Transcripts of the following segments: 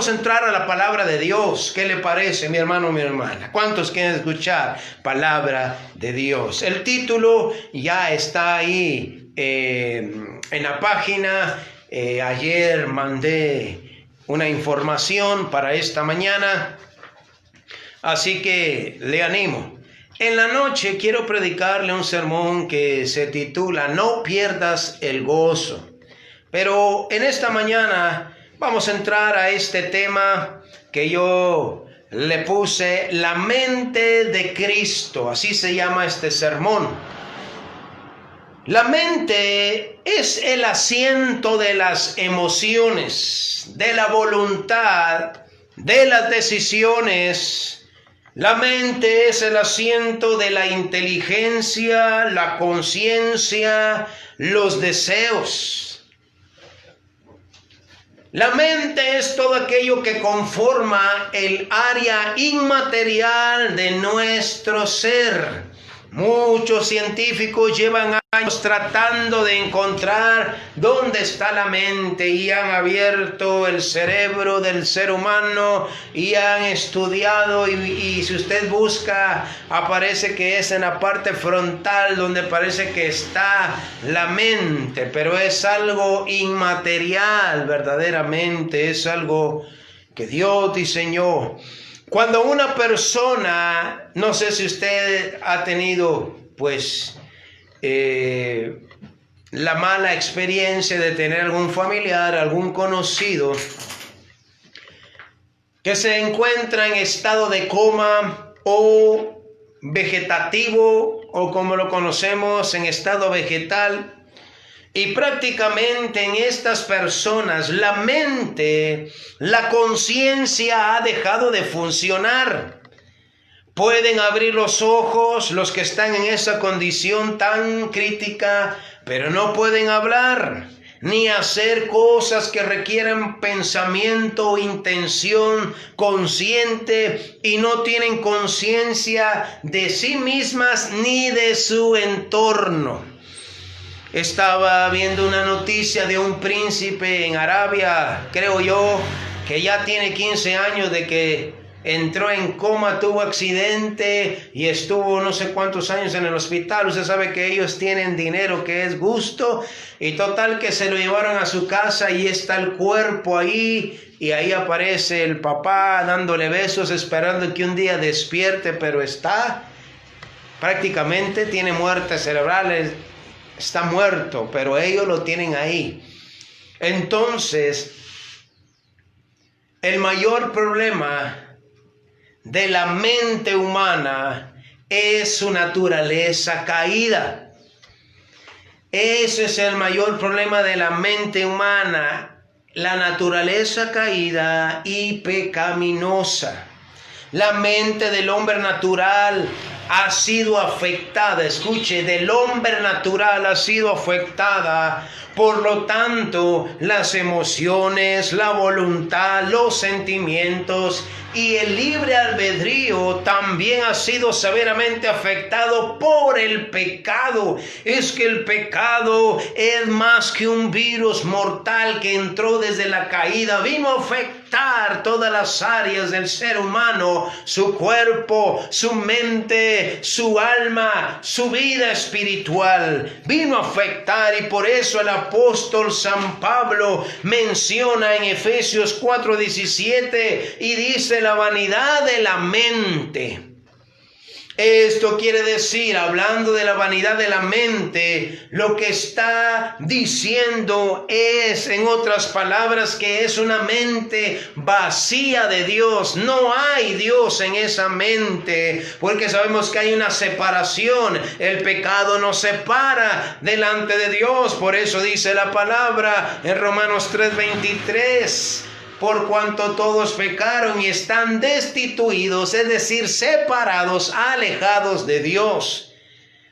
vamos a entrar a la palabra de Dios. ¿Qué le parece, mi hermano, mi hermana? ¿Cuántos quieren escuchar palabra de Dios? El título ya está ahí en la página. Ayer mandé una información para esta mañana, así que le animo. En la noche quiero predicarle un sermón que se titula No pierdas el gozo. Pero en esta mañana vamos a entrar a este tema que yo le puse La mente de Cristo. Así se llama este sermón. La mente es el asiento de las emociones, de la voluntad, de las decisiones. La mente es el asiento de la inteligencia, la conciencia, los deseos. La mente es todo aquello que conforma el área inmaterial de nuestro ser. Muchos científicos llevan años tratando de encontrar dónde está la mente y han abierto el cerebro del ser humano y han estudiado y si usted busca aparece que es en la parte frontal donde parece que está la mente, pero es algo inmaterial verdaderamente, es algo que Dios diseñó. Cuando una persona, no sé si usted ha tenido la mala experiencia de tener algún familiar, algún conocido que se encuentra en estado de coma o vegetativo o como lo conocemos en estado vegetal. Y prácticamente en estas personas la mente, la conciencia ha dejado de funcionar. Pueden abrir los ojos los que están en esa condición tan crítica, pero no pueden hablar ni hacer cosas que requieran pensamiento o intención consciente y no tienen conciencia de sí mismas ni de su entorno. Estaba viendo una noticia de un príncipe en Arabia, creo yo, que ya tiene 15 años de que entró en coma, tuvo accidente y estuvo no sé cuántos años en el hospital. Usted sabe que ellos tienen dinero que es gusto y total que se lo llevaron a su casa y está el cuerpo ahí y ahí aparece el papá dándole besos esperando que un día despierte, pero está prácticamente, tiene muerte cerebral. Está muerto, pero ellos lo tienen ahí. Entonces, el mayor problema de la mente humana es su naturaleza caída. Ese es el mayor problema de la mente humana, la naturaleza caída y pecaminosa. La mente del hombre natural ha sido afectada, escuche, del hombre natural ha sido afectada, por lo tanto, las emociones, la voluntad, los sentimientos y el libre albedrío también ha sido severamente afectado por el pecado. Es que el pecado es más que un virus mortal que entró desde la caída, vino a afectar todas las áreas del ser humano, su cuerpo, su mente, su alma, su vida espiritual, vino a afectar y por eso el apóstol San Pablo menciona en Efesios 4:17 y dice la vanidad de la mente. Esto quiere decir, hablando de la vanidad de la mente, lo que está diciendo es, en otras palabras, que es una mente vacía de Dios. No hay Dios en esa mente, porque sabemos que hay una separación. El pecado nos separa delante de Dios. Por eso dice la palabra en Romanos 3:23. Por cuanto todos pecaron y están destituidos, es decir, separados, alejados de Dios.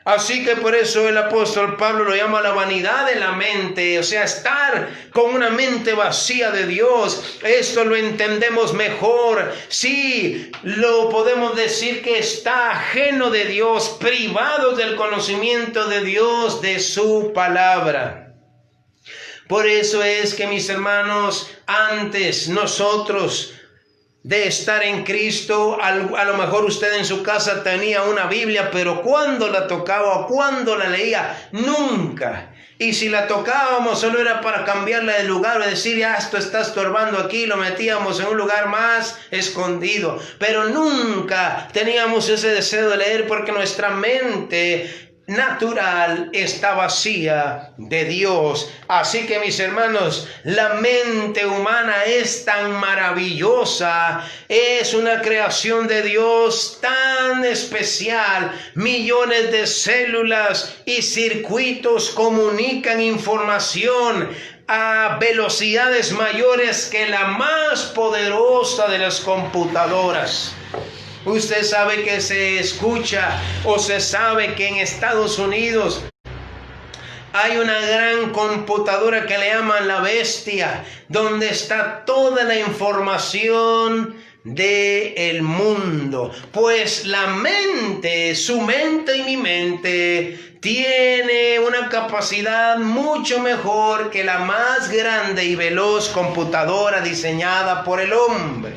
Así que por eso el apóstol Pablo lo llama la vanidad de la mente, o sea, estar con una mente vacía de Dios. Esto lo entendemos mejor si lo podemos decir que está ajeno de Dios, privado del conocimiento de Dios, de su palabra. Por eso es que, mis hermanos, antes nosotros de estar en Cristo, a lo mejor usted en su casa tenía una Biblia, pero cuando la tocaba o cuando la leía, nunca. Y si la tocábamos, solo era para cambiarla de lugar o decir, ya esto está estorbando aquí, lo metíamos en un lugar más escondido. Pero nunca teníamos ese deseo de leer porque nuestra mente natural está vacía de Dios. Así que, mis hermanos, la mente humana es tan maravillosa, es una creación de Dios tan especial. Millones de células y circuitos comunican información a velocidades mayores que la más poderosa de las computadoras. Usted sabe que se escucha o se sabe que en Estados Unidos hay una gran computadora que le llaman la bestia, donde está toda la información del mundo. Pues la mente, su mente y mi mente, tiene una capacidad mucho mejor que la más grande y veloz computadora diseñada por el hombre.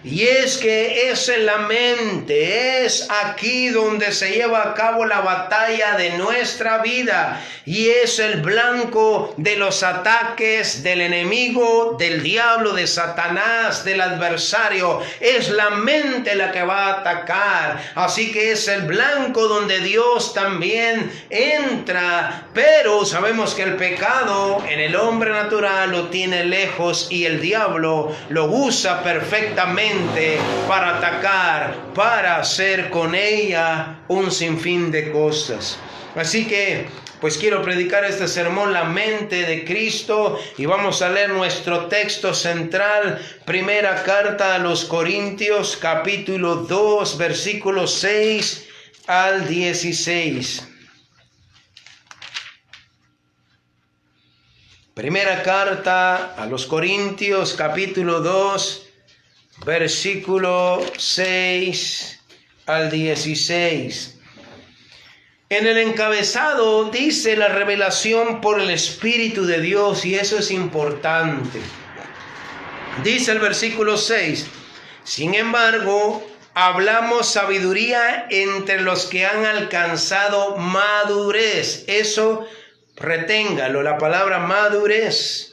Y es que es en la mente, es aquí donde se lleva a cabo la batalla de nuestra vida. Y es el blanco de los ataques del enemigo, del diablo, de Satanás, del adversario. Es la mente la que va a atacar. Así que es el blanco donde Dios también entra. Pero sabemos que el pecado en el hombre natural lo tiene lejos y el diablo lo usa perfectamente para atacar, para hacer con ella un sinfín de cosas. Así que, pues quiero predicar este sermón, la mente de Cristo, y vamos a leer nuestro texto central, primera carta a los Corintios, capítulo 2, versículos 6 al 16. Primera carta a los Corintios, capítulo 2, versículo 6 al 16. En el encabezado dice la revelación por el Espíritu de Dios, y eso es importante. Dice el versículo 6, sin embargo, hablamos sabiduría entre los que han alcanzado madurez. Eso reténgalo, la palabra madurez.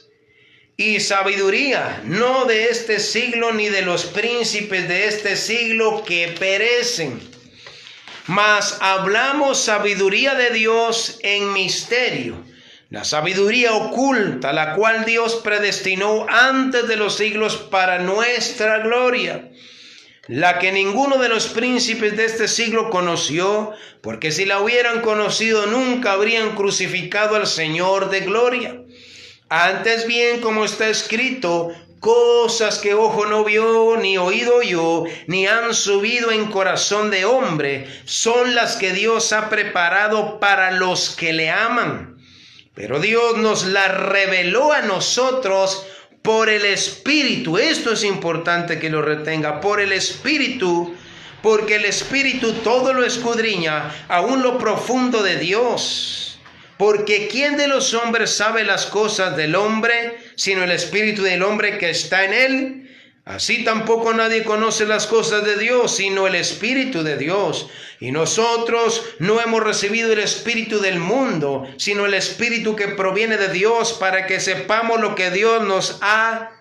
Y sabiduría, no de este siglo ni de los príncipes de este siglo que perecen. Mas hablamos sabiduría de Dios en misterio, la sabiduría oculta, la cual Dios predestinó antes de los siglos para nuestra gloria, la que ninguno de los príncipes de este siglo conoció, porque si la hubieran conocido nunca habrían crucificado al Señor de gloria. Antes bien, como está escrito, cosas que ojo no vio, ni oído oyó, ni han subido en corazón de hombre, son las que Dios ha preparado para los que le aman. Pero Dios nos las reveló a nosotros por el Espíritu. Esto es importante que lo retenga, por el Espíritu, porque el Espíritu todo lo escudriña, aún lo profundo de Dios. Porque ¿quién de los hombres sabe las cosas del hombre, sino el espíritu del hombre que está en él? Así tampoco nadie conoce las cosas de Dios, sino el Espíritu de Dios. Y nosotros no hemos recibido el espíritu del mundo, sino el Espíritu que proviene de Dios, para que sepamos lo que Dios nos ha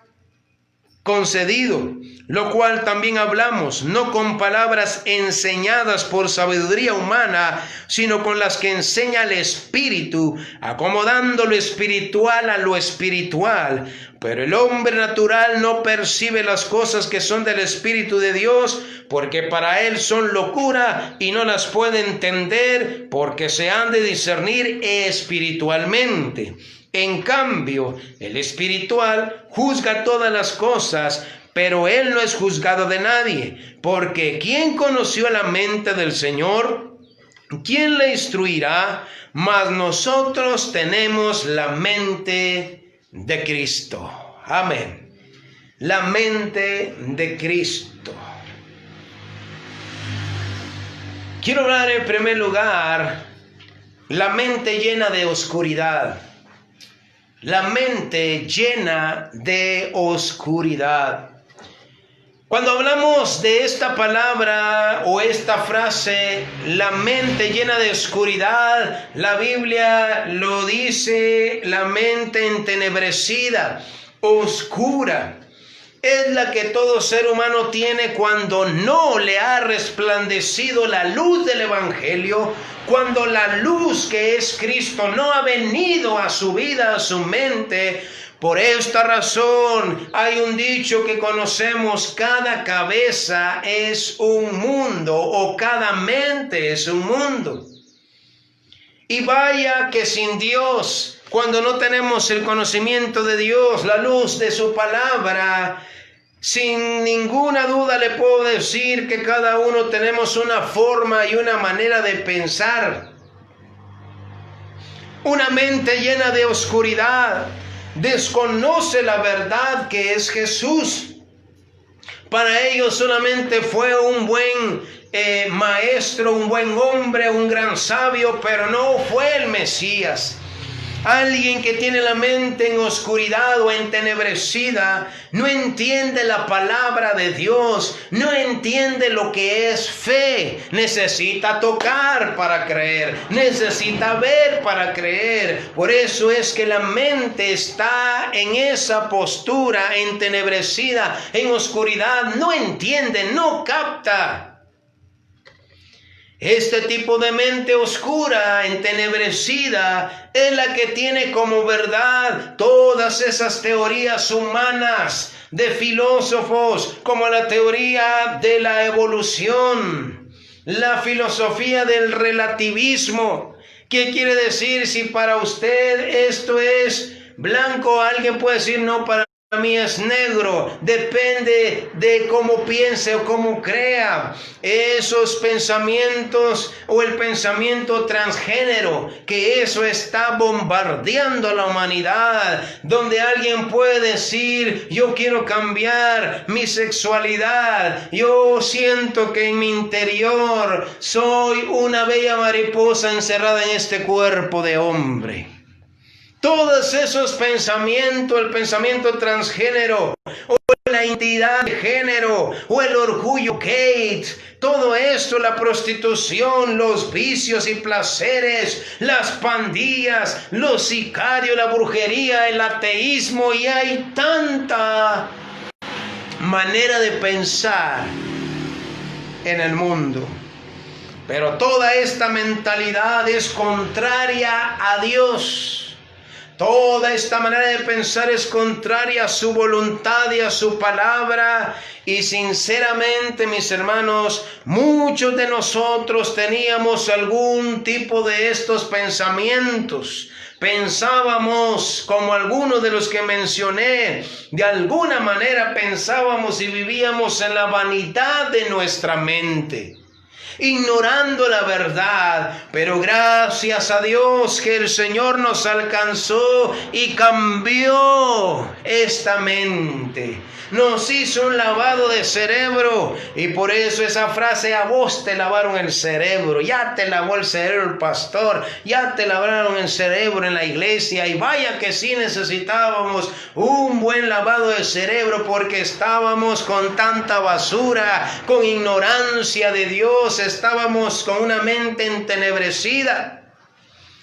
concedido, lo cual también hablamos, no con palabras enseñadas por sabiduría humana, sino con las que enseña el Espíritu, acomodando lo espiritual a lo espiritual. Pero el hombre natural no percibe las cosas que son del Espíritu de Dios, porque para él son locura y no las puede entender, porque se han de discernir espiritualmente. En cambio, el espiritual juzga todas las cosas, pero él no es juzgado de nadie, porque ¿quién conoció la mente del Señor? ¿Quién le instruirá? Mas nosotros tenemos la mente de Cristo. Amén. La mente de Cristo. Quiero hablar en primer lugar, la mente llena de oscuridad. la mente llena de oscuridad. Cuando hablamos de esta palabra o esta frase, la mente llena de oscuridad, la Biblia lo dice, la mente entenebrecida, oscura. Es la que todo ser humano tiene cuando no le ha resplandecido la luz del Evangelio, cuando la luz que es Cristo no ha venido a su vida, a su mente. Por esta razón hay un dicho que conocemos: cada cabeza es un mundo, o cada mente es un mundo. Y vaya que sin Dios, cuando no tenemos el conocimiento de Dios, la luz de su palabra, sin ninguna duda le puedo decir que cada uno tenemos una forma y una manera de pensar. Una mente llena de oscuridad desconoce la verdad que es Jesús. Para ellos solamente fue un buen maestro, un buen hombre, un gran sabio, pero no fue el Mesías. Alguien que tiene la mente en oscuridad o entenebrecida no entiende la palabra de Dios, no entiende lo que es fe. Necesita tocar para creer, necesita ver para creer. Por eso es que la mente está en esa postura entenebrecida, en oscuridad, no entiende, no capta. Este tipo de mente oscura, entenebrecida, es la que tiene como verdad todas esas teorías humanas de filósofos, como la teoría de la evolución, la filosofía del relativismo. ¿Qué quiere decir? Si para usted esto es blanco, alguien puede decir: no, para mí es negro. Depende de cómo piense o cómo crea. Esos pensamientos, o el pensamiento transgénero, que eso está bombardeando a la humanidad, donde alguien puede decir: yo quiero cambiar mi sexualidad, yo siento que en mi interior soy una bella mariposa encerrada en este cuerpo de hombre. Todos esos pensamientos, el pensamiento transgénero, o la identidad de género, o el orgullo gay, todo esto, la prostitución, los vicios y placeres, las pandillas, los sicarios, la brujería, el ateísmo, y hay tanta manera de pensar en el mundo. Pero toda esta mentalidad es contraria a Dios. Toda esta manera de pensar es contraria a su voluntad y a su palabra. Y sinceramente, mis hermanos, muchos de nosotros teníamos algún tipo de estos pensamientos. Pensábamos como algunos de los que mencioné. De alguna manera pensábamos y vivíamos en la vanidad de nuestra mente, ignorando la verdad. Pero gracias a Dios que el Señor nos alcanzó y cambió esta mente. Nos hizo un lavado de cerebro, y por eso esa frase: a vos te lavaron el cerebro. Ya te lavó el cerebro el pastor, ya te lavaron el cerebro en la iglesia. Y vaya que sí necesitábamos un buen lavado de cerebro, porque estábamos con tanta basura, con ignorancia de Dios, estábamos con una mente entenebrecida.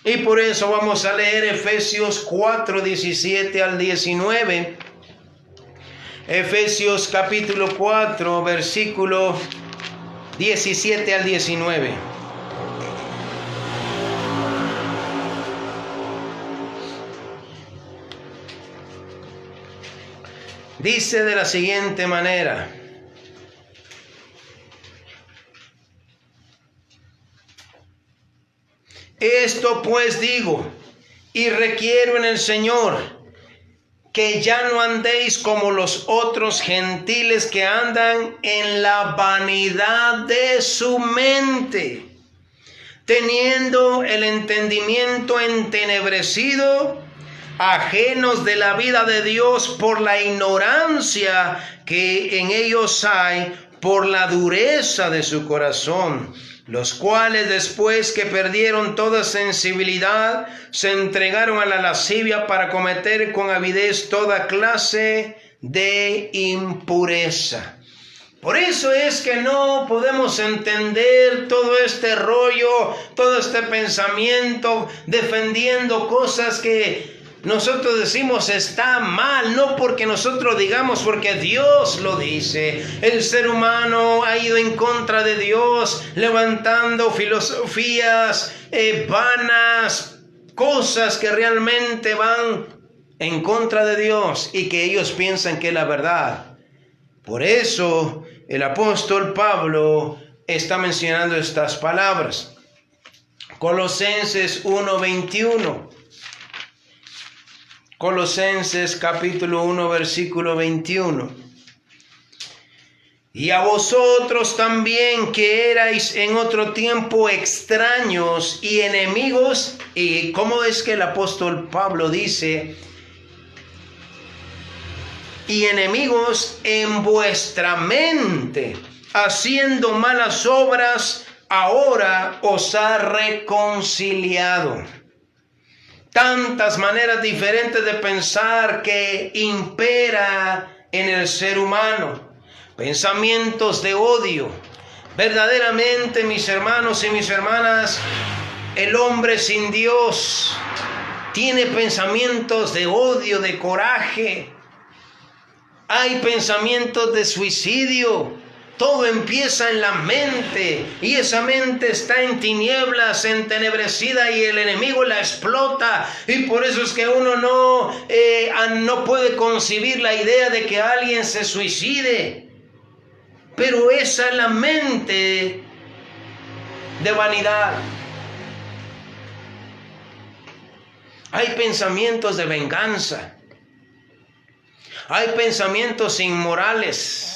Y por eso vamos a leer Efesios 4, 17 al 19. Efesios capítulo 4, versículo 17 al 19. Dice de la siguiente manera: esto pues digo y requiero en el Señor, que ya no andéis como los otros gentiles que andan en la vanidad de su mente, teniendo el entendimiento entenebrecido, ajenos de la vida de Dios por la ignorancia que en ellos hay, por la dureza de su corazón, los cuales después que perdieron toda sensibilidad, se entregaron a la lascivia para cometer con avidez toda clase de impureza. Por eso es que no podemos entender todo este rollo, todo este pensamiento, defendiendo cosas que nosotros decimos está mal, no porque nosotros digamos, porque Dios lo dice. El ser humano ha ido en contra de Dios, levantando filosofías vanas, cosas que realmente van en contra de Dios y que ellos piensan que es la verdad. Por eso el apóstol Pablo está mencionando estas palabras. Colosenses 1:21. Colosenses capítulo 1 versículo 21. Y a vosotros también que erais en otro tiempo extraños y enemigos. ¿Y cómo es que el apóstol Pablo dice? Y enemigos en vuestra mente, haciendo malas obras, ahora os ha reconciliado. Tantas maneras diferentes de pensar que impera en el ser humano. Pensamientos de odio. Verdaderamente, mis hermanos y mis hermanas, el hombre sin Dios tiene pensamientos de odio, de coraje. Hay pensamientos de suicidio. Todo empieza en la mente y esa mente está en tinieblas, entenebrecida, y el enemigo la explota. Y por eso es que uno no puede concebir la idea de que alguien se suicide. Pero esa es la mente de vanidad. Hay pensamientos de venganza. Hay pensamientos inmorales.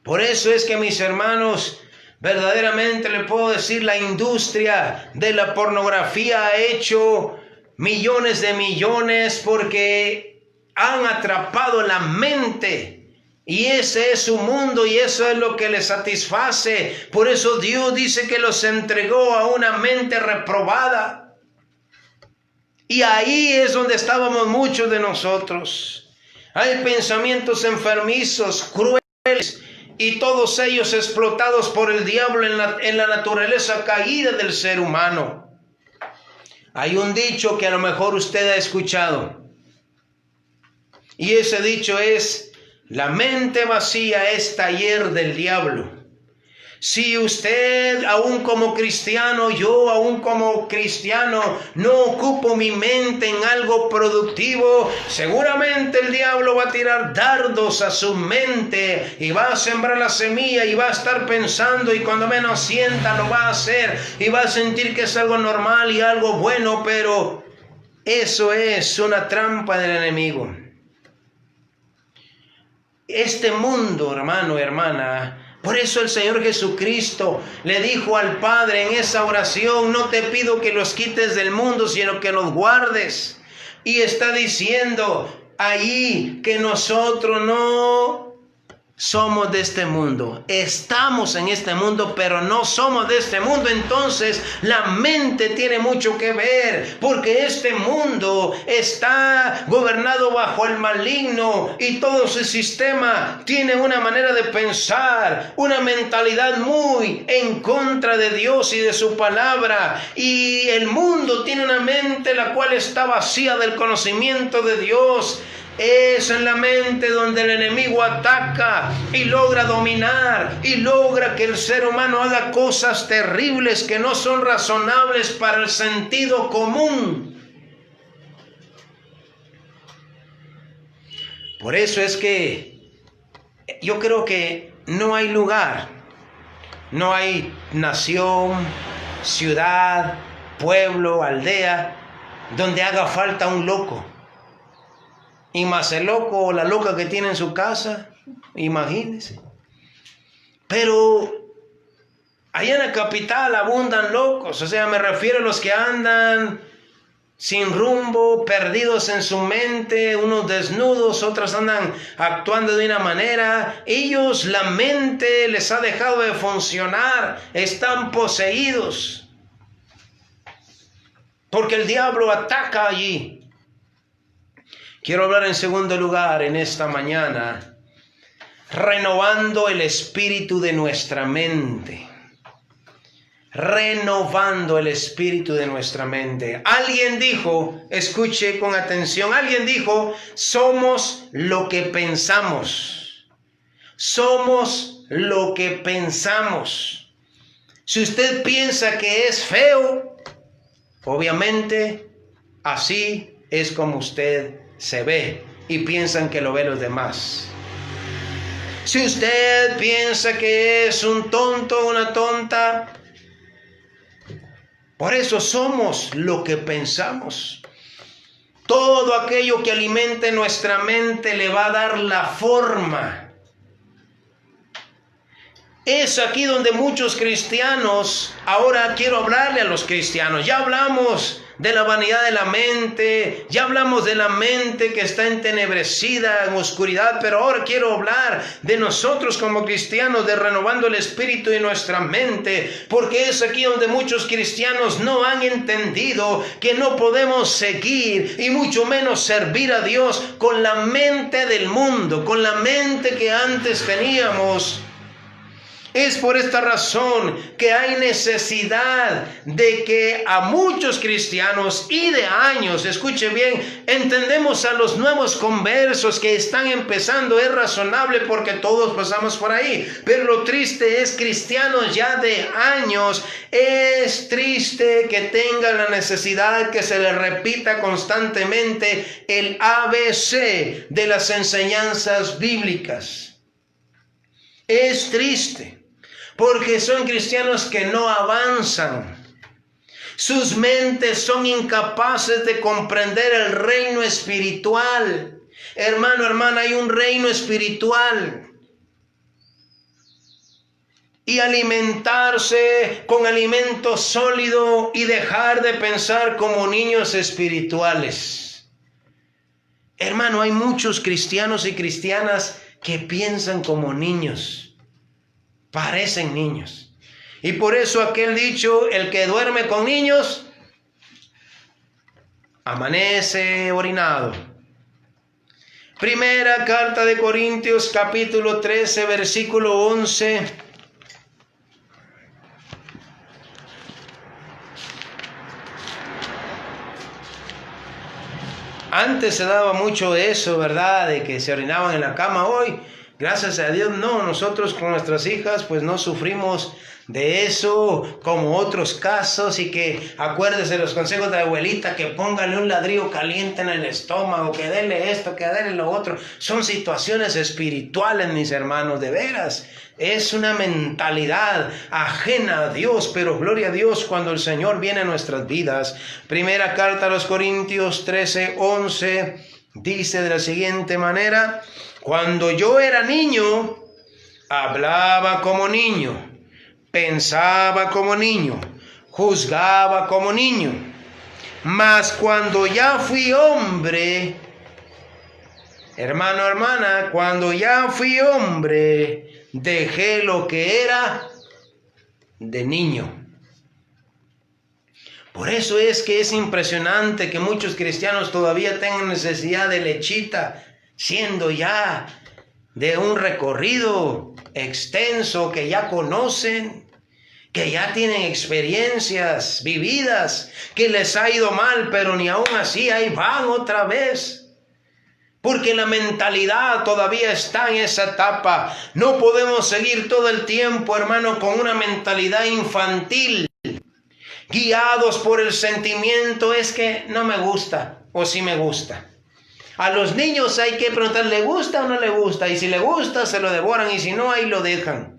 Por eso es que, mis hermanos, verdaderamente le puedo decir, la industria de la pornografía ha hecho millones de millones porque han atrapado la mente. Y ese es su mundo y eso es lo que les satisface. Por eso Dios dice que los entregó a una mente reprobada. Y ahí es donde estábamos muchos de nosotros. Hay pensamientos enfermizos, crueles, y todos ellos explotados por el diablo en la naturaleza caída del ser humano. Hay un dicho que a lo mejor usted ha escuchado. Y ese dicho es: la mente vacía es taller del diablo. Si usted, aún como cristiano, yo aún como cristiano, no ocupo mi mente en algo productivo, seguramente el diablo va a tirar dardos a su mente y va a sembrar la semilla y va a estar pensando, y cuando menos sienta lo va a hacer y va a sentir que es algo normal y algo bueno, pero eso es una trampa del enemigo. Este mundo, hermano, hermana, por eso el Señor Jesucristo le dijo al Padre en esa oración: no te pido que los quites del mundo, sino que los guardes. Y está diciendo ahí que nosotros no somos de este mundo. Estamos en este mundo, pero no somos de este mundo. Entonces la mente tiene mucho que ver, porque este mundo está gobernado bajo el maligno y todo su sistema tiene una manera de pensar, una mentalidad muy en contra de Dios y de su palabra. Y el mundo tiene una mente la cual está vacía del conocimiento de Dios. Es en la mente donde el enemigo ataca y logra dominar y logra que el ser humano haga cosas terribles que no son razonables para el sentido común. Por eso es que yo creo que no hay lugar, no hay nación, ciudad, pueblo, aldea donde haga falta un loco. Y más el loco o la loca que tiene en su casa, imagínense. Pero allá en la capital abundan locos, o sea, me refiero a los que andan sin rumbo, perdidos en su mente, unos desnudos, otros andan actuando de una manera. Ellos, la mente les ha dejado de funcionar, están poseídos. Porque el diablo ataca allí. Quiero hablar en segundo lugar en esta mañana, renovando el espíritu de nuestra mente. Renovando el espíritu de nuestra mente. Alguien dijo, escuche con atención, alguien dijo, somos lo que pensamos. Somos lo que pensamos. Si usted piensa que es feo, obviamente así es como usted se ve y piensan que lo ven los demás. Si usted piensa que es un tonto, una tonta, por eso somos lo que pensamos. Todo aquello que alimente nuestra mente le va a dar la forma. Es aquí donde muchos cristianos, ahora quiero hablarle a los cristianos, ya hablamos de la vanidad de la mente, ya hablamos de la mente que está entenebrecida, en oscuridad, pero ahora quiero hablar de nosotros como cristianos, de renovando el espíritu de nuestra mente, porque es aquí donde muchos cristianos no han entendido que no podemos seguir y mucho menos servir a Dios con la mente del mundo, con la mente que antes teníamos. Es por esta razón que hay necesidad de que a muchos cristianos y de años, escuche bien, entendemos a los nuevos conversos que están empezando, es razonable porque todos pasamos por ahí, pero lo triste es cristianos ya de años, es triste que tengan la necesidad que se les repita constantemente el ABC de las enseñanzas bíblicas. Es triste. Porque son cristianos que no avanzan. Sus mentes son incapaces de comprender el reino espiritual. Hermano, hermana, hay un reino espiritual. Y alimentarse con alimento sólido y dejar de pensar como niños espirituales. Hermano, hay muchos cristianos y cristianas que piensan como niños. Parecen niños. Y por eso aquel dicho, el que duerme con niños, amanece orinado. Primera carta de Corintios, capítulo 13, versículo 11. Antes se daba mucho eso, ¿verdad? De que se orinaban en la cama. Hoy, gracias a Dios, no, nosotros con nuestras hijas pues no sufrimos de eso como otros casos, y que acuérdese los consejos de la abuelita, que póngale un ladrillo caliente en el estómago, que dele esto, que dele lo otro. Son situaciones espirituales, mis hermanos, de veras. Es una mentalidad ajena a Dios, pero gloria a Dios cuando el Señor viene a nuestras vidas. Primera carta a los Corintios 13, 11 dice de la siguiente manera: cuando yo era niño, hablaba como niño, pensaba como niño, juzgaba como niño. Mas cuando ya fui hombre, hermano, hermana, cuando ya fui hombre, dejé lo que era de niño. Por eso es que es impresionante que muchos cristianos todavía tengan necesidad de lechita, siendo ya de un recorrido extenso, que ya conocen, que ya tienen experiencias vividas, que les ha ido mal, pero ni aún así ahí van otra vez. Porque la mentalidad todavía está en esa etapa. No podemos seguir todo el tiempo, hermano, con una mentalidad infantil, guiados por el sentimiento, es que no me gusta o sí me gusta. A los niños hay que preguntar, ¿le gusta o no le gusta? Y si le gusta, se lo devoran, y si no, ahí lo dejan.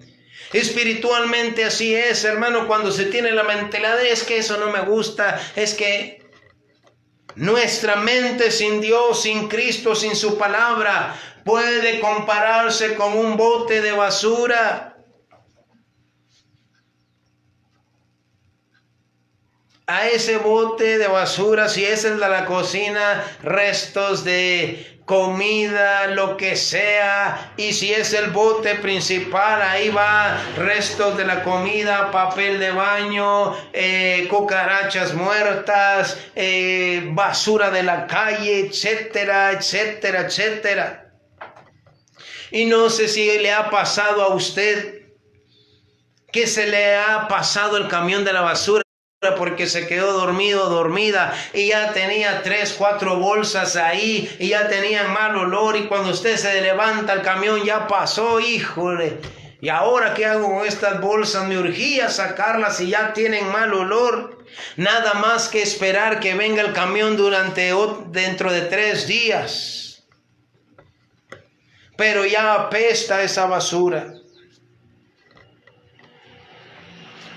Espiritualmente así es, hermano, cuando se tiene la mentalidad de es que eso no me gusta, es que nuestra mente sin Dios, sin Cristo, sin su palabra, puede compararse con un bote de basura. a ese bote de basura, si es el de la cocina, restos de comida, lo que sea, y si es el bote principal, ahí va restos de la comida, papel de baño, cucarachas muertas, basura de la calle, etcétera, etcétera, etcétera. Y no sé si le ha pasado a usted que se le ha pasado el camión de la basura porque se quedó dormido, dormida, y ya tenía 3, 4 bolsas ahí, y ya tenían mal olor, y cuando usted se levanta el camión ya pasó, híjole, y ahora ¿qué hago con estas bolsas? Me urgía sacarlas y ya tienen mal olor. Nada más que esperar que venga el camión dentro de 3 días. Pero ya apesta esa basura.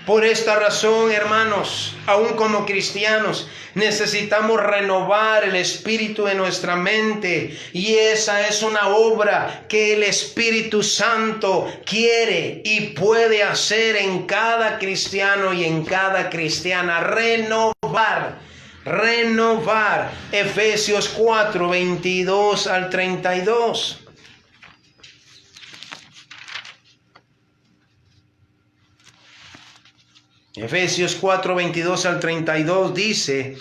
Por esta razón, hermanos, aún como cristianos, necesitamos renovar el espíritu de nuestra mente. Y esa es una obra que el Espíritu Santo quiere y puede hacer en cada cristiano y en cada cristiana. Renovar. Efesios 4, 22 al 32. Efesios 4, 22 al 32 dice: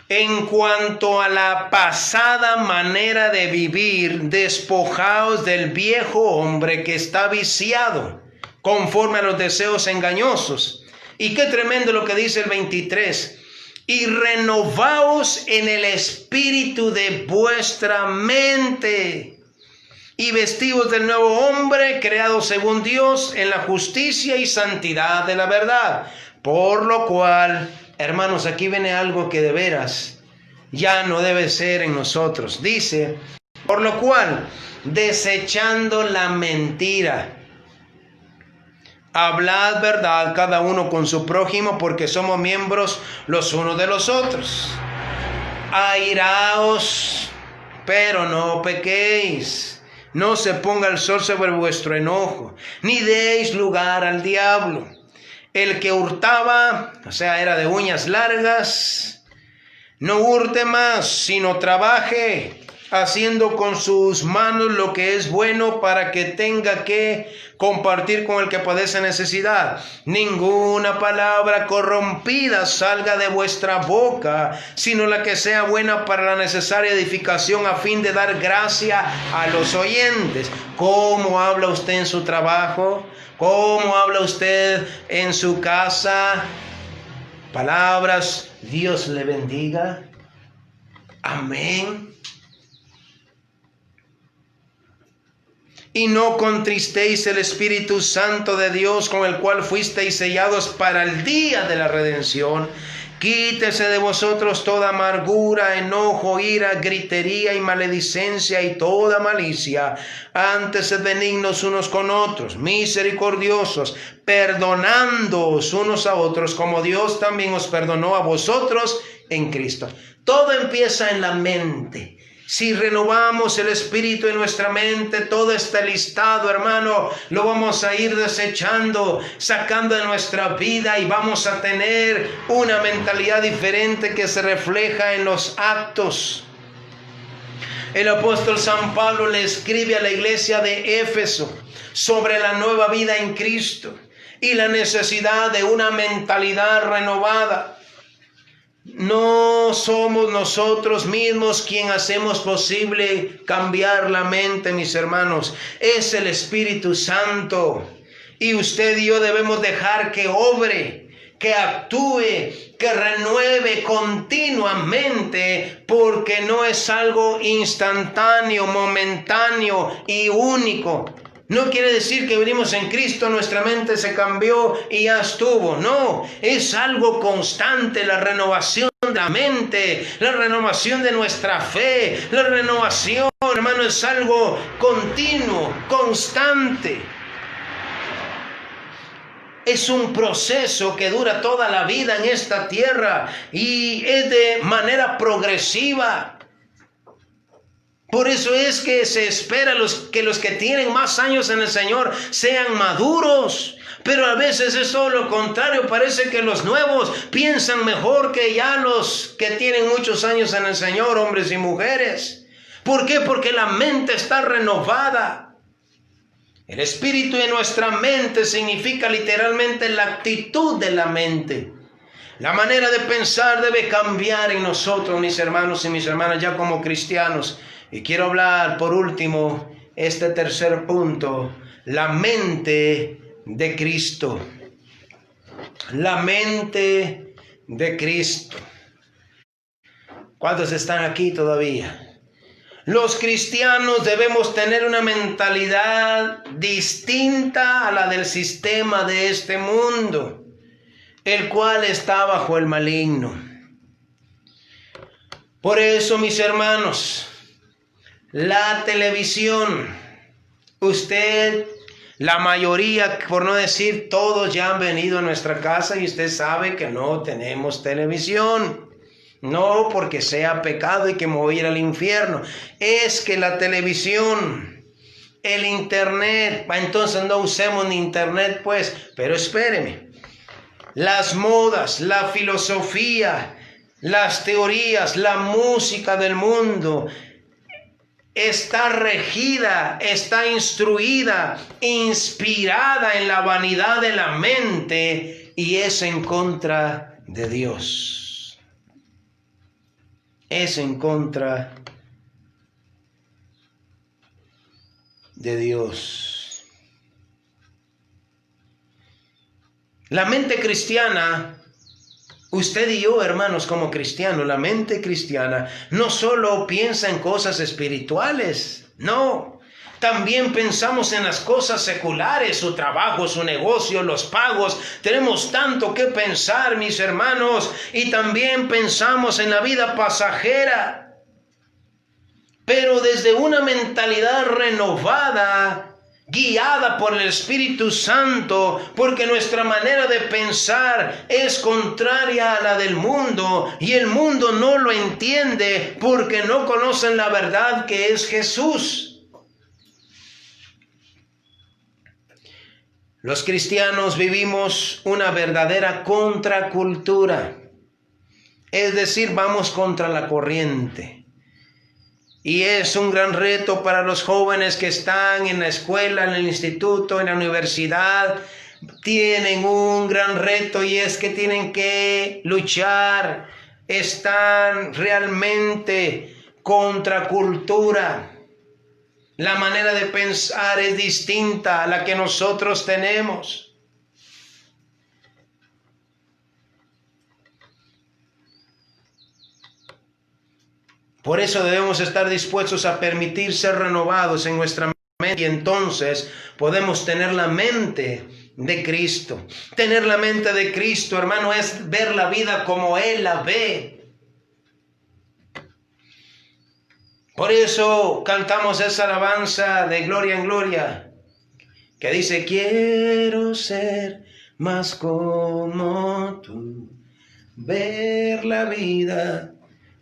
en cuanto a la pasada manera de vivir, despojaos del viejo hombre que está viciado, conforme a los deseos engañosos. Y qué tremendo lo que dice el 23. Y renovaos en el espíritu de vuestra mente. Y vestidos del nuevo hombre, creado según Dios, en la justicia y santidad de la verdad. Por lo cual, hermanos, aquí viene algo que de veras ya no debe ser en nosotros. Dice, por lo cual, desechando la mentira, hablad verdad cada uno con su prójimo, porque somos miembros los unos de los otros. Airaos, pero no pequéis. No se ponga el sol sobre vuestro enojo, ni deis lugar al diablo. El que hurtaba, o sea, era de uñas largas, no hurte más, sino trabaje, haciendo con sus manos lo que es bueno, para que tenga que compartir con el que padece necesidad. Ninguna palabra corrompida salga de vuestra boca, sino la que sea buena para la necesaria edificación, a fin de dar gracia a los oyentes. ¿Cómo habla usted en su trabajo? ¿Cómo habla usted en su casa? Palabras, Dios le bendiga. Amén. Y no contristéis el Espíritu Santo de Dios, con el cual fuisteis sellados para el día de la redención. Quítese de vosotros toda amargura, enojo, ira, gritería y maledicencia y toda malicia. Antes sed benignos unos con otros, misericordiosos, perdonándoos unos a otros, como Dios también os perdonó a vosotros en Cristo. Todo empieza en la mente. Si renovamos el espíritu en nuestra mente, todo este listado, hermano, lo vamos a ir desechando, sacando de nuestra vida, y vamos a tener una mentalidad diferente que se refleja en los actos. El apóstol San Pablo le escribe a la iglesia de Éfeso sobre la nueva vida en Cristo y la necesidad de una mentalidad renovada. No somos nosotros mismos quien hacemos posible cambiar la mente, mis hermanos. Es el Espíritu Santo. Y usted y yo debemos dejar que obre, que actúe, que renueve continuamente, porque no es algo instantáneo, momentáneo y único. No quiere decir que venimos en Cristo, nuestra mente se cambió y ya estuvo. No, es algo constante, la renovación de la mente, la renovación de nuestra fe, la renovación, hermano, es algo continuo, constante. Es un proceso que dura toda la vida en esta tierra y es de manera progresiva. Por eso es que se espera que los que tienen más años en el Señor sean maduros, Pero a veces es todo lo contrario. Parece que los nuevos piensan mejor que ya los que tienen muchos años en el Señor, hombres y mujeres. ¿Por qué? Porque la mente está renovada. El espíritu de nuestra mente significa literalmente la actitud de la mente. La manera de pensar debe cambiar en nosotros, mis hermanos y mis hermanas, ya como cristianos. Y quiero hablar, por último, este tercer punto, la mente de Cristo. La mente de Cristo. ¿Cuántos están aquí todavía? Los cristianos debemos tener una mentalidad distinta a la del sistema de este mundo, el cual está bajo el maligno. Por eso, mis hermanos, la televisión, la mayoría, por no decir todos, ya han venido a nuestra casa y usted sabe que no tenemos televisión. No porque sea pecado y que me voy a ir al infierno. Es que la televisión, el internet, entonces no usemos ni internet pues. Pero espéreme. Las modas, la filosofía, las teorías, la música del mundo está regida, está instruida, inspirada en la vanidad de la mente y es en contra de Dios. Es en contra de Dios. La mente cristiana, usted y yo, hermanos, como cristianos, la mente cristiana no solo piensa en cosas espirituales, no. También pensamos en las cosas seculares, su trabajo, su negocio, los pagos. Tenemos tanto que pensar, mis hermanos, y también pensamos en la vida pasajera. Pero desde una mentalidad renovada, guiada por el Espíritu Santo, porque nuestra manera de pensar es contraria a la del mundo, y el mundo no lo entiende porque no conocen la verdad que es Jesús. Los cristianos vivimos una verdadera contracultura, es decir, vamos contra la corriente. Y es un gran reto para los jóvenes que están en la escuela, en el instituto, en la universidad. Tienen un gran reto y es que tienen que luchar. Están realmente contra cultura. La manera de pensar es distinta a la que nosotros tenemos. Por eso debemos estar dispuestos a permitir ser renovados en nuestra mente y entonces podemos tener la mente de Cristo. Tener la mente de Cristo, hermano, es ver la vida como Él la ve. Por eso cantamos esa alabanza de gloria en gloria, que dice, quiero ser más como tú, ver la vida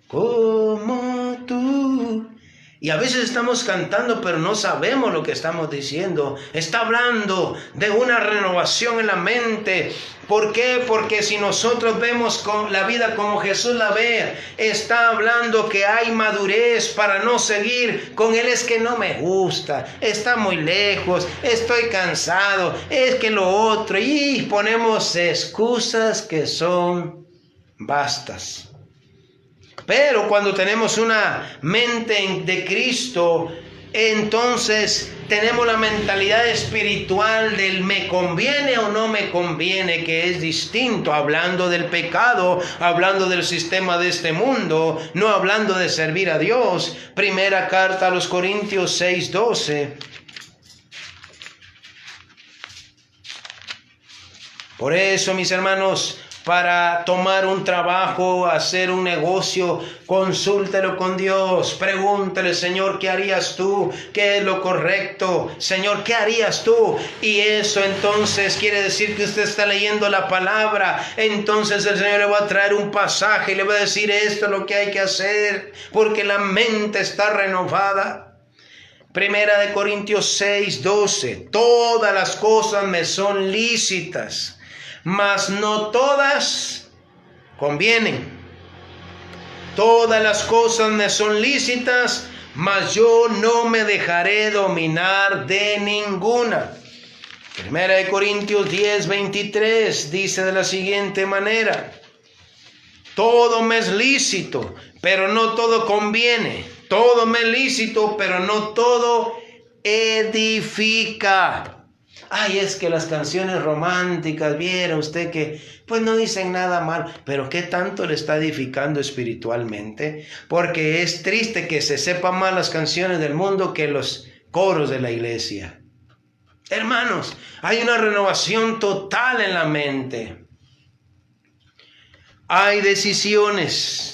como tú. Y a veces estamos cantando, pero no sabemos lo que estamos diciendo. Está hablando de una renovación en la mente. ¿Por qué? Porque si nosotros vemos la vida como Jesús la ve, está hablando que hay madurez para no seguir con Él. Es que no me gusta, está muy lejos, estoy cansado, es que lo otro. Y ponemos excusas que son vastas. Pero cuando tenemos una mente de Cristo, entonces tenemos la mentalidad espiritual del me conviene o no me conviene, que es distinto, hablando del pecado, hablando del sistema de este mundo, no hablando de servir a Dios. Primera carta a los Corintios 6:12. Por eso, mis hermanos, para tomar un trabajo, hacer un negocio, consúltelo con Dios. Pregúntele, Señor, ¿qué harías tú? ¿Qué es lo correcto? Señor, ¿qué harías tú? Y eso entonces quiere decir que usted está leyendo la palabra. Entonces el Señor le va a traer un pasaje y le va a decir esto es lo que hay que hacer, porque la mente está renovada. Primera de Corintios 6:12. Todas las cosas me son lícitas, mas no todas convienen. Todas las cosas me son lícitas, mas yo no me dejaré dominar de ninguna. Primera de Corintios 10:23 dice de la siguiente manera: todo me es lícito, pero no todo conviene. Todo me es lícito, pero no todo edifica. Ay, es que las canciones románticas, viera usted que pues no dicen nada mal, pero ¿qué tanto le está edificando espiritualmente? Porque es triste que se sepan más las canciones del mundo que los coros de la iglesia. Hermanos, hay una renovación total en la mente. Hay decisiones,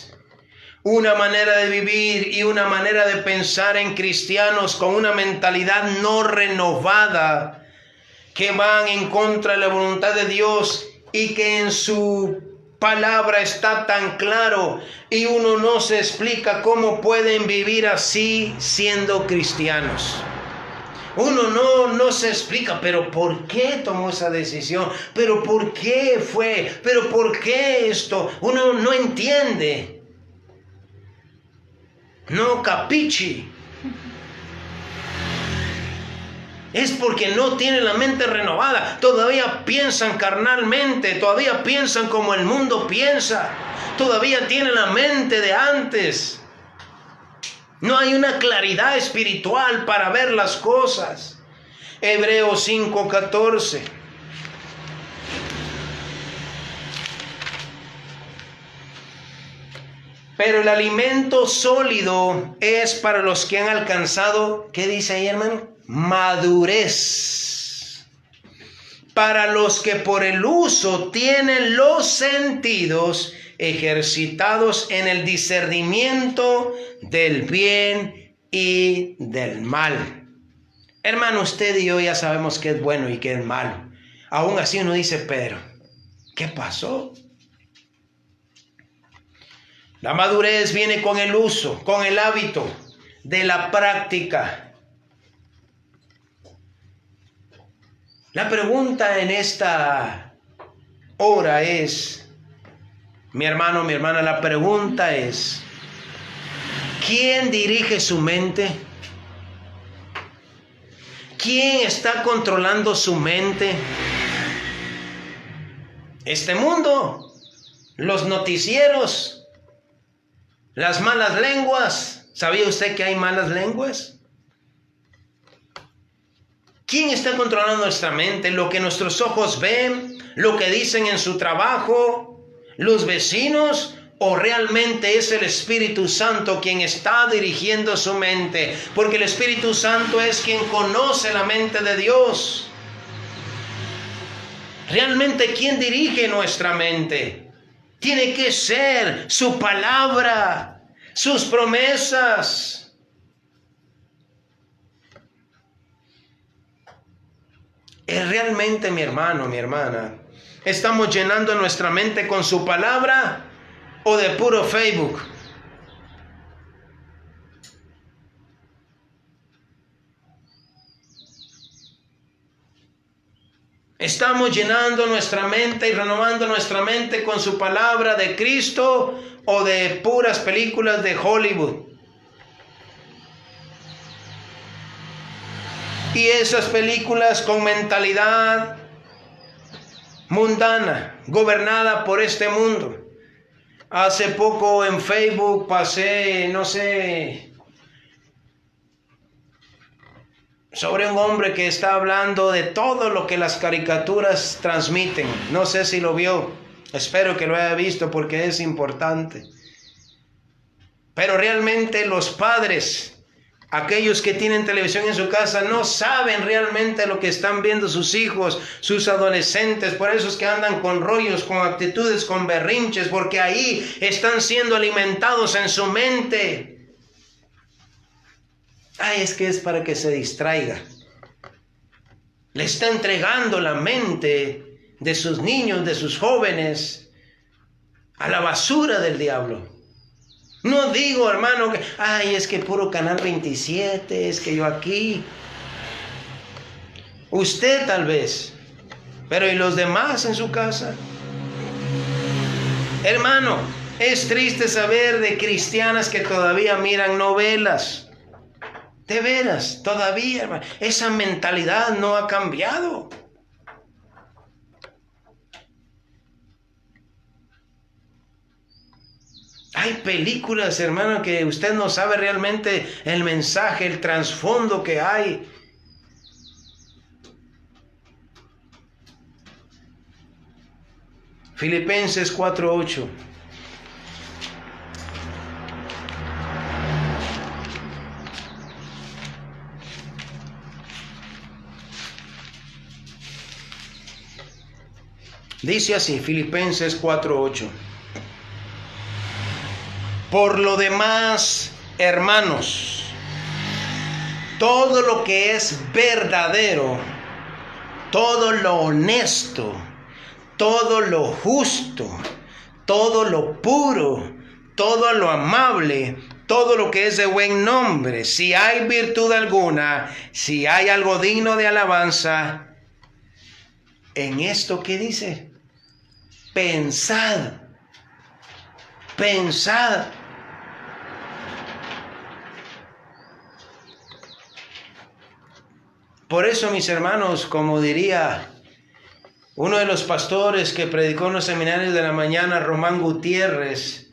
una manera de vivir y una manera de pensar en cristianos con una mentalidad no renovada, que van en contra de la voluntad de Dios y que en su palabra está tan claro y uno no se explica cómo pueden vivir así siendo cristianos. Uno no se explica, pero ¿por qué tomó esa decisión? ¿Pero por qué fue? ¿Pero por qué esto? Uno no entiende. No capichi. Es porque no tienen la mente renovada. Todavía piensan carnalmente. Todavía piensan como el mundo piensa. Todavía tienen la mente de antes. No hay una claridad espiritual para ver las cosas. Hebreos 5:14. Pero el alimento sólido es para los que han alcanzado, ¿qué dice ahí, hermano? Madurez. Para los que por el uso tienen los sentidos ejercitados en el discernimiento del bien y del mal. Hermano, usted y yo ya sabemos qué es bueno y qué es malo. Aún así uno dice, pero, ¿qué pasó? La madurez viene con el uso, con el hábito de la práctica. La pregunta en esta hora es, mi hermano, mi hermana, la pregunta es, ¿quién dirige su mente? ¿Quién está controlando su mente? Este mundo, los noticieros, las malas lenguas. ¿Sabía usted que hay malas lenguas? ¿Quién está controlando nuestra mente? ¿Lo que nuestros ojos ven? ¿Lo que dicen en su trabajo? ¿Los vecinos? ¿O realmente es el Espíritu Santo quien está dirigiendo su mente? Porque el Espíritu Santo es quien conoce la mente de Dios. Realmente, ¿quién dirige nuestra mente? Tiene que ser su palabra, sus promesas. Es realmente, mi hermano, mi hermana, ¿estamos llenando nuestra mente con su palabra o de puro Facebook? ¿Estamos llenando nuestra mente y renovando nuestra mente con su palabra de Cristo o de puras películas de Hollywood? Y esas películas con mentalidad mundana, gobernada por este mundo. Hace poco en Facebook pasé, no sé, sobre un hombre que está hablando de todo lo que las caricaturas transmiten. No sé si lo vio, espero que lo haya visto porque es importante. Pero realmente los padres, aquellos que tienen televisión en su casa, no saben realmente lo que están viendo sus hijos, sus adolescentes. Por eso es que andan con rollos, con actitudes, con berrinches, porque ahí están siendo alimentados en su mente. Ay, es que es para que se distraiga. Le está entregando la mente de sus niños, de sus jóvenes, a la basura del diablo. No digo, hermano, que, ay, es que puro Canal 27, es que yo aquí. Usted tal vez, pero ¿y los demás en su casa? Hermano, es triste saber de cristianas que todavía miran novelas. De veras, todavía, hermano, esa mentalidad no ha cambiado. Hay películas, hermano, que usted no sabe realmente el mensaje, el trasfondo que hay. Filipenses 4:8. Dice así, Filipenses 4:8. Por lo demás, hermanos, todo lo que es verdadero, todo lo honesto, todo lo justo, todo lo puro, todo lo amable, todo lo que es de buen nombre, si hay virtud alguna, si hay algo digno de alabanza, en esto, ¿qué dice? Pensad. Por eso, mis hermanos, como diría uno de los pastores que predicó en los seminarios de la mañana, Román Gutiérrez,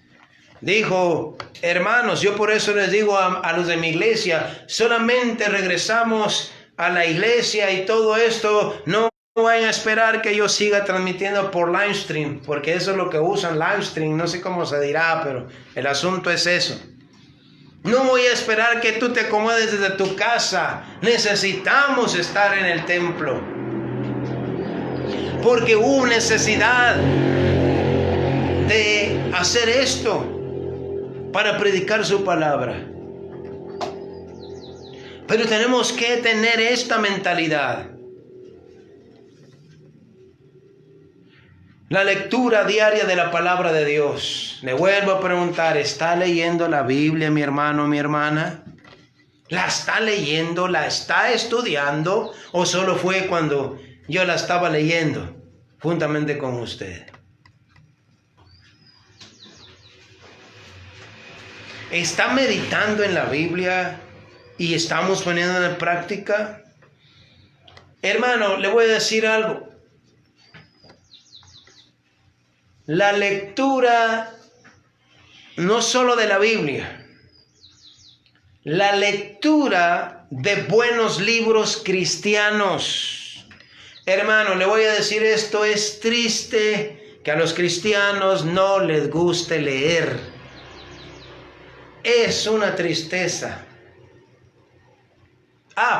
dijo, hermanos, yo por eso les digo a los de mi iglesia, solamente regresamos a la iglesia y todo esto, no vayan a esperar que yo siga transmitiendo por livestream, porque eso es lo que usan, livestream, no sé cómo se dirá, pero el asunto es eso. No voy a esperar que tú te acomodes desde tu casa, necesitamos estar en el templo, porque hubo necesidad de hacer esto para predicar su palabra. Pero tenemos que tener esta mentalidad. La lectura diaria de la palabra de Dios. Le vuelvo a preguntar, ¿está leyendo la Biblia, mi hermano, mi hermana? ¿La está leyendo? ¿La está estudiando? ¿O solo fue cuando yo la estaba leyendo juntamente con usted? ¿Está meditando en la Biblia y estamos poniendo en práctica? Hermano, le voy a decir algo. La lectura no solo de la Biblia, la lectura de buenos libros cristianos. Hermano, le voy a decir esto, es triste que a los cristianos no les guste leer. Es una tristeza.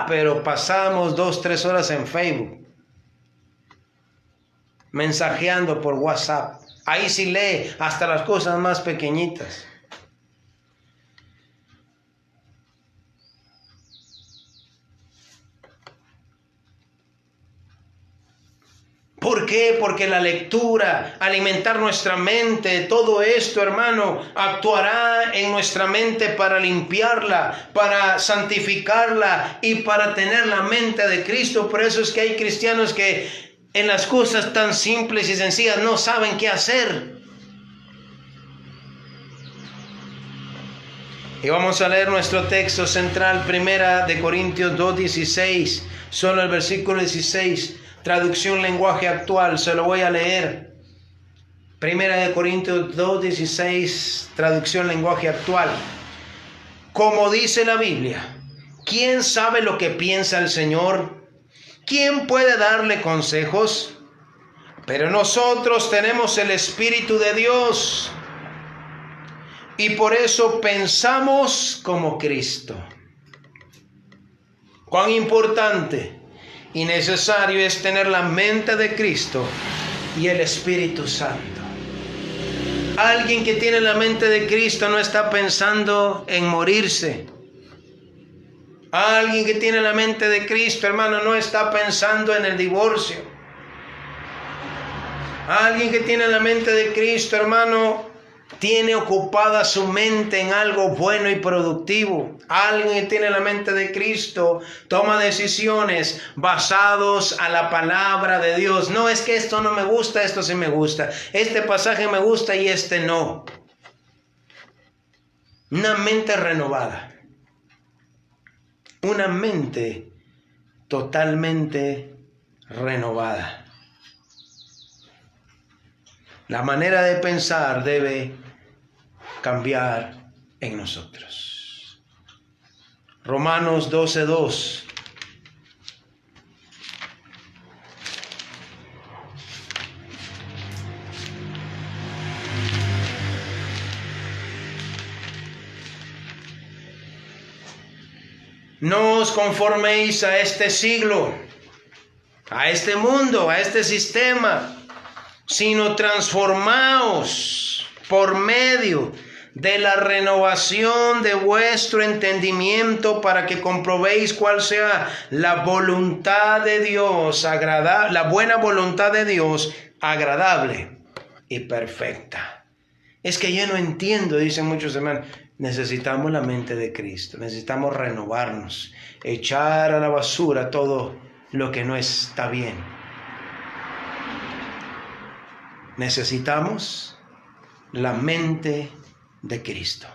Pero pasamos 2-3 horas en Facebook, mensajeando por WhatsApp. Ahí sí lee hasta las cosas más pequeñitas. ¿Por qué? Porque la lectura, alimentar nuestra mente, todo esto, hermano, actuará en nuestra mente para limpiarla, para santificarla y para tener la mente de Cristo. Por eso es que hay cristianos que en las cosas tan simples y sencillas no saben qué hacer. Y vamos a leer nuestro texto central, 1 Corintios 2:16, solo el versículo 16, traducción lenguaje actual, se lo voy a leer. 1 Corintios 2:16, traducción lenguaje actual. Como dice la Biblia, ¿quién sabe lo que piensa el Señor? ¿Quién puede darle consejos? Pero nosotros tenemos el Espíritu de Dios y por eso pensamos como Cristo. Cuán importante y necesario es tener la mente de Cristo y el Espíritu Santo. Alguien que tiene la mente de Cristo no está pensando en morirse. Alguien que tiene la mente de Cristo, hermano, no está pensando en el divorcio. Alguien que tiene la mente de Cristo, hermano, tiene ocupada su mente en algo bueno y productivo. Alguien que tiene la mente de Cristo toma decisiones basados a la palabra de Dios. No es que esto no me gusta, esto sí me gusta. Este pasaje me gusta y este no. Una mente renovada. Una mente totalmente renovada. La manera de pensar debe cambiar en nosotros. Romanos 12:2. No os conforméis a este siglo, a este mundo, a este sistema, sino transformaos por medio de la renovación de vuestro entendimiento para que comprobéis cuál sea la voluntad de Dios, la buena voluntad de Dios, agradable y perfecta. Es que yo no entiendo, dicen muchos hermanos. Necesitamos la mente de Cristo, necesitamos renovarnos, echar a la basura todo lo que no está bien. Necesitamos la mente de Cristo.